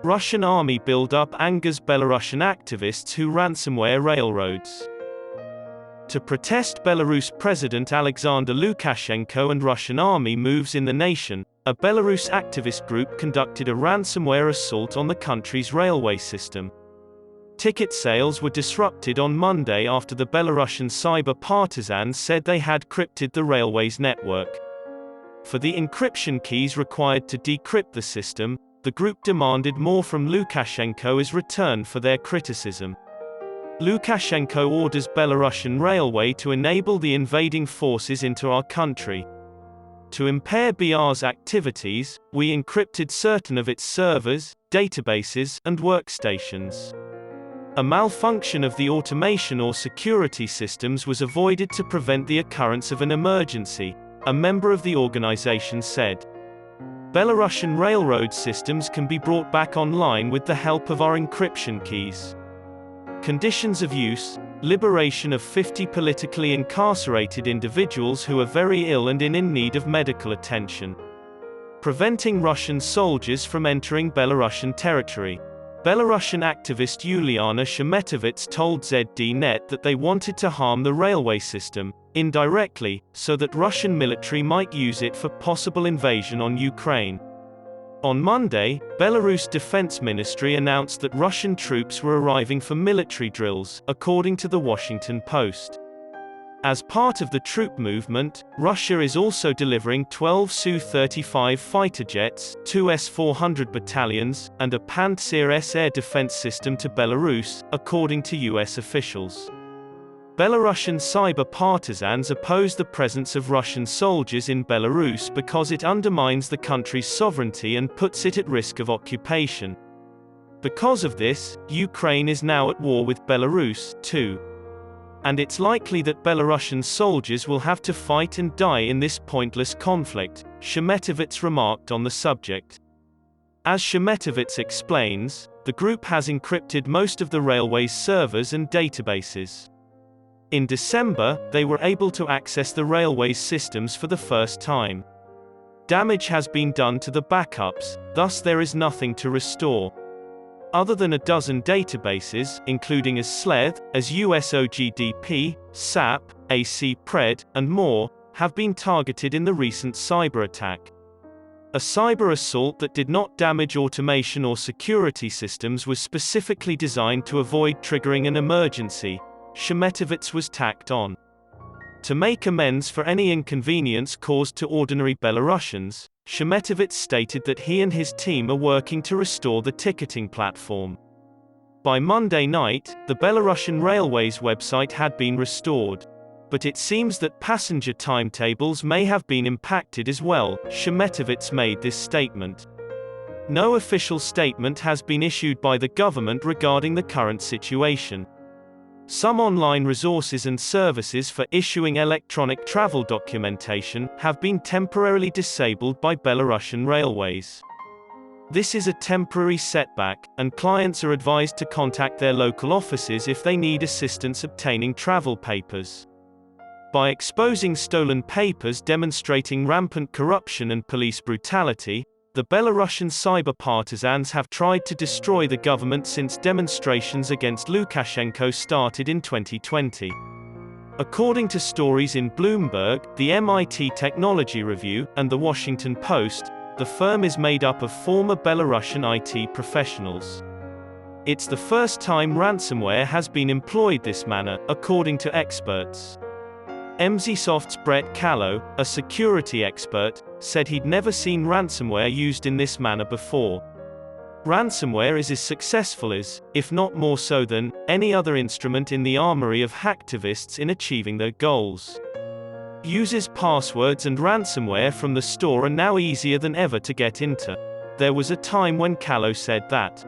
Russian army buildup angers Belarusian activists who ransomware railroads. To protest Belarus President Alexander Lukashenko and Russian army moves in the nation, a Belarus activist group conducted a ransomware assault on the country's railway system. Ticket sales were disrupted on Monday after the Belarusian Cyber-Partisans said they had crypted the railway's network. For the encryption keys required to decrypt the system, the group demanded more from Lukashenko as return for their criticism. Lukashenko orders Belarusian Railway to enable the invading forces into our country. To impair BR's activities, we encrypted certain of its servers, databases, and workstations. A malfunction of the automation or security systems was avoided to prevent the occurrence of an emergency, a member of the organization said. Belarusian railroad systems can be brought back online with the help of our encryption keys. Conditions of use: liberation of 50 politically incarcerated individuals who are very ill and in need of medical attention. Preventing Russian soldiers from entering Belarusian territory. Belarusian activist Yuliana Shemetovets told ZDNet that they wanted to harm the railway system, indirectly, so that Russian military might use it for possible invasion on Ukraine. On Monday, Belarus Defense Ministry announced that Russian troops were arriving for military drills, according to the Washington Post. As part of the troop movement, Russia is also delivering 12 Su-35 fighter jets, 2 S-400 battalions, and a Pantsir-S air defense system to Belarus, according to U.S. officials. Belarusian cyber-partisans oppose the presence of Russian soldiers in Belarus because it undermines the country's sovereignty and puts it at risk of occupation. Because of this, Ukraine is now at war with Belarus, too. And it's likely that Belarusian soldiers will have to fight and die in this pointless conflict, Shemetovets remarked on the subject. As Shemetovets explains, the group has encrypted most of the railway's servers and databases. In December, they were able to access the railway's systems for the first time. Damage has been done to the backups, thus there is nothing to restore. Other than a dozen databases, including as SLED, as USOGDP, SAP, ACPRED, and more, have been targeted in the recent cyber attack. A cyber assault that did not damage automation or security systems was specifically designed to avoid triggering an emergency, Shemetovets was tacked on. To make amends for any inconvenience caused to ordinary Belarusians, Shemetovets stated that he and his team are working to restore the ticketing platform. By Monday night, the Belarusian Railway's website had been restored. But it seems that passenger timetables may have been impacted as well, Shemetovets made this statement. No official statement has been issued by the government regarding the current situation. Some online resources and services for issuing electronic travel documentation have been temporarily disabled by Belarusian railways. This is a temporary setback, and clients are advised to contact their local offices if they need assistance obtaining travel papers. By exposing stolen papers demonstrating rampant corruption and police brutality, the Belarusian cyber-partisans have tried to destroy the government since demonstrations against Lukashenko started in 2020. According to stories in Bloomberg, the MIT Technology Review, and the Washington Post, the firm is made up of former Belarusian IT professionals. It's the first time ransomware has been employed this manner, according to experts. MZSoft's Brett Callow, a security expert, said he'd never seen ransomware used in this manner before. Ransomware is as successful as, if not more so than, any other instrument in the armory of hacktivists in achieving their goals. Users' passwords and ransomware from the store are now easier than ever to get into. There was a time when Callow said that.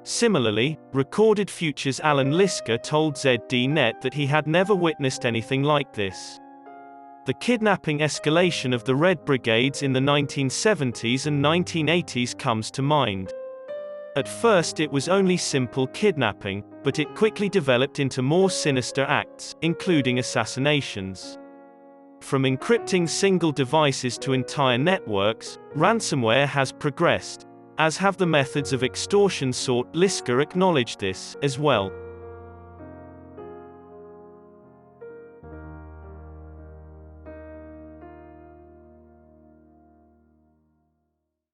Similarly, Recorded Future's Alan Liska told ZDNet that he had never witnessed anything like this. The kidnapping escalation of the Red Brigades in the 1970s and 1980s comes to mind. At first it was only simple kidnapping, but it quickly developed into more sinister acts, including assassinations. From encrypting single devices to entire networks, ransomware has progressed. as have the methods of extortion sought. Liska acknowledged this, as well.